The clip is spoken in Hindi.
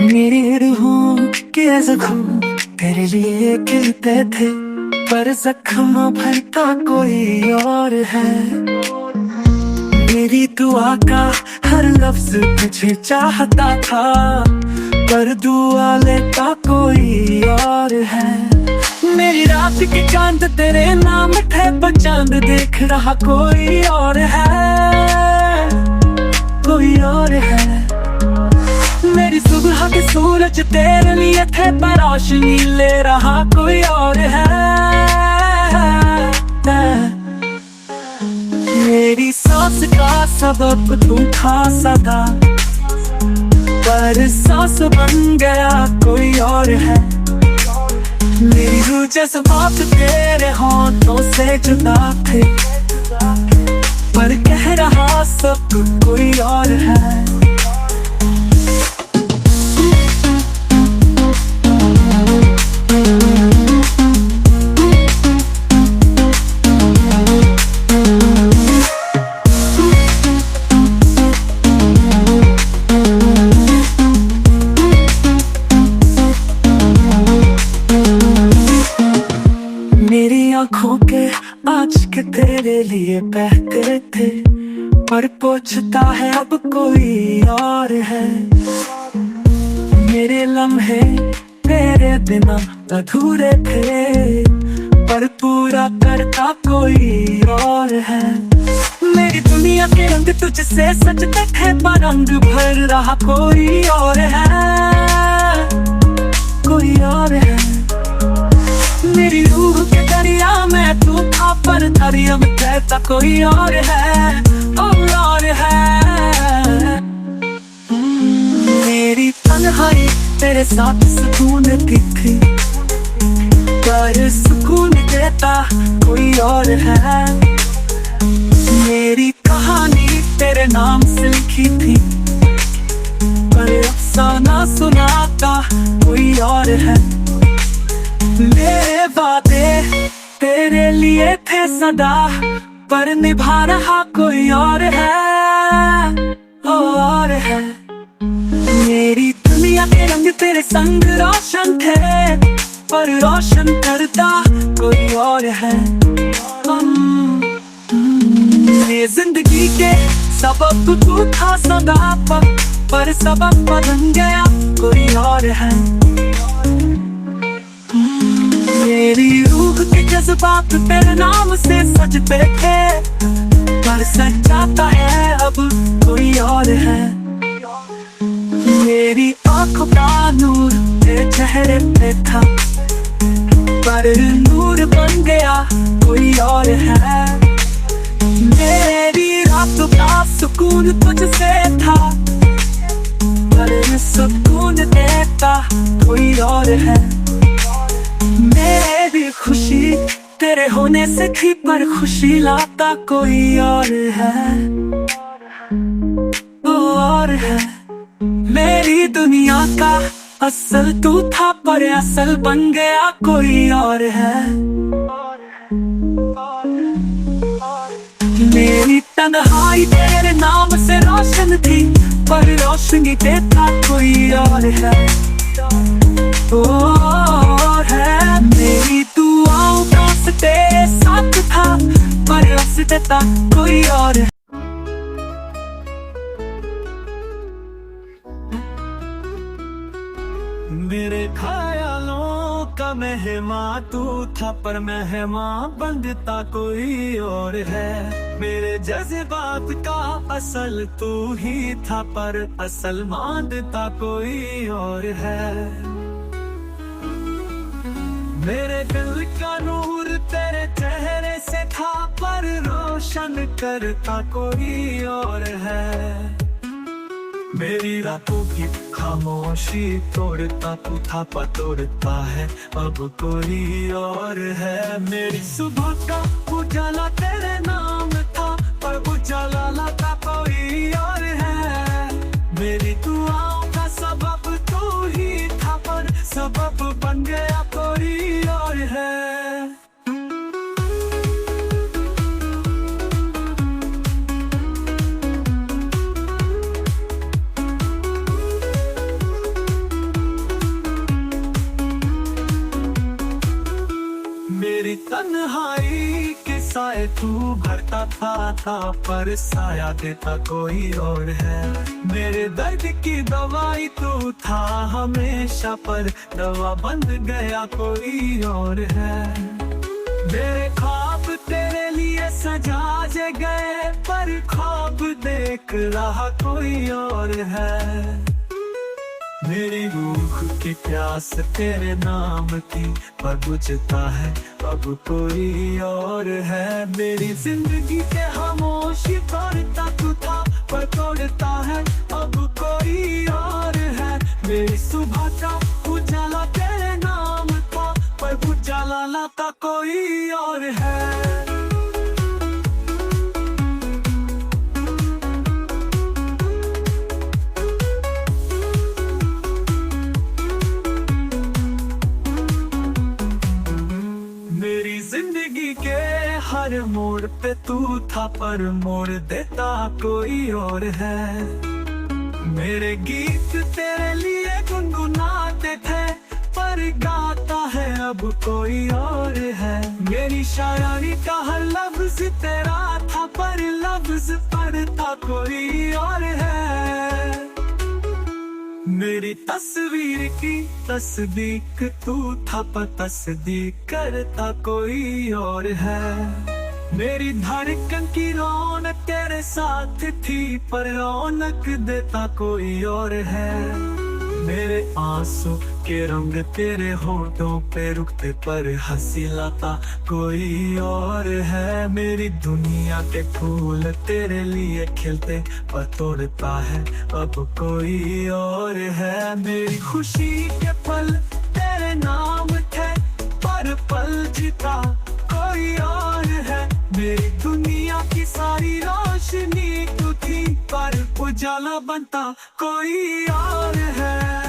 मेरी रूहों के जख्म तेरे लिए खिलते थे, पर जख्म भरता कोई और है। मेरी दुआ का हर लफ्ज तुझे चाहता था, पर दुआ लेता कोई और है। मेरी रात की चांद तेरे नाम थे, पर चांद देख रहा कोई और है, कोई और है। मेरी सुबह के सूरज तेरे लिए थे, पर रोशनी ले रहा कोई और है। मेरी सांस का सबब तू था सदा, पर सांस बन गया कोई और है। मेरी रूह जज्बात तेरे होठों से जुदा थे, पर कह रहा सब कोई और है। मेरी आँखों के आज के तेरे लिए बहते थे, पर पूछता है अब कोई और है। मेरे लम्हे तेरे बिना अधूरे थे, पर पूरा करता कोई और है। मेरी दुनिया के रंग तुझसे सजते थे, पर रंग भर रहा कोई और है, कोई और है। मेरी रूह के दरिया में तू था, पर दरिया में तैरता कोई और है, और है। मेरी तन्हाई तेरे साथ सुकून की थी, पर सुकून देता कोई और है। मेरी कहानी तेरे नाम से लिखी थी, पर अफसाना सुनाता कोई और है। मेरे वादे तेरे लिए थे सदा, पर निभा रहा कोई और है, और है। मेरी दुनिया के रंग तेरे संग रोशन थे, पर रोशन करता कोई और है। मेरी जिंदगी के सबब तू था सदा, पर सबब बदल गया कोई और है। मेरी रूह के जज्बात तेरे नाम से सजते थे, पर सजाता है अब कोई और है। मेरी आँखों का नूर तेरे चेहरे पे था, पर नूर बन गया कोई और है। मेरी रात का सुकून तुझसे था, पर सुकून देता कोई और है। मेरी खुशी तेरे होने से थी, पर खुशी लाता कोई और है, और है। मेरी दुनिया का असल तू था, पर असल बन गया कोई और है। मेरी तन्हाई तेरे नाम से रोशन थी, पर रोशनी देता कोई और है, और है। मेरी दुआओं का तेरे साथ था, पर रस देता कोई और है। मेरे ख्यालों का मेहमान तू था, पर मेहमान बनता कोई और है। मेरे जज्बात का असल तू ही था, पर असल मानता कोई और है। मेरे दिल का नूर तेरे चेहरे से था, पर रोशन करता कोई और है। मेरी रातों की खामोशी तोड़ता तू था, पर तोड़ता है अब कोई और है। मेरी सुबह का उजाला तेरे नाम था, पर उजाला लाता कोई और है। मेरी दुआओं का सबब तू ही था, पर सबब बन गया कोई और है। बैठा था पर साया देता कोई और है। मेरे दर्द की दवाई तू था हमेशा, पर दवा बन गया कोई और है। मेरे ख्वाब तेरे लिए सजाए गए, पर ख्वाब देख रहा कोई और है। मेरी रूह की प्यास तेरे नाम की, पर बुझता है अब कोई और है। मेरी जिंदगी के खामोशी तोड़ता तू था, पर तोड़ता है अब कोई और है। मेरी सुबह का उजाला तेरे नाम था, पर उजाला लाता कोई और है। मेरी जिंदगी के हर मोड़ पे तू था, पर मोड़ देता कोई और है। मेरे गीत तेरे लिए गुनगुनाते थे, पर गाता है अब कोई और है। मेरी शायरी का हर लफ्ज तेरा था, पर लफ्ज पढ़ता कोई और है। मेरी तस्वीर की तस्दीक तू था, पर तस्दीक करता कोई और है। मेरी धड़कन की रौनक तेरे साथ थी, पर रौनक देता कोई और है। मेरे आंसू के रंग तेरे होठों पे रुकते, पर हंसी लाता कोई और है। मेरी दुनिया के फूल तेरे लिए खिलते, पर तोड़ता है अब कोई और है। मेरी खुशी के पल तेरे नाम थे, पर पल जीता कोई और है। मेरी दुनिया की सारी रोशनी तू थी, पर उजाला बनता कोई और है।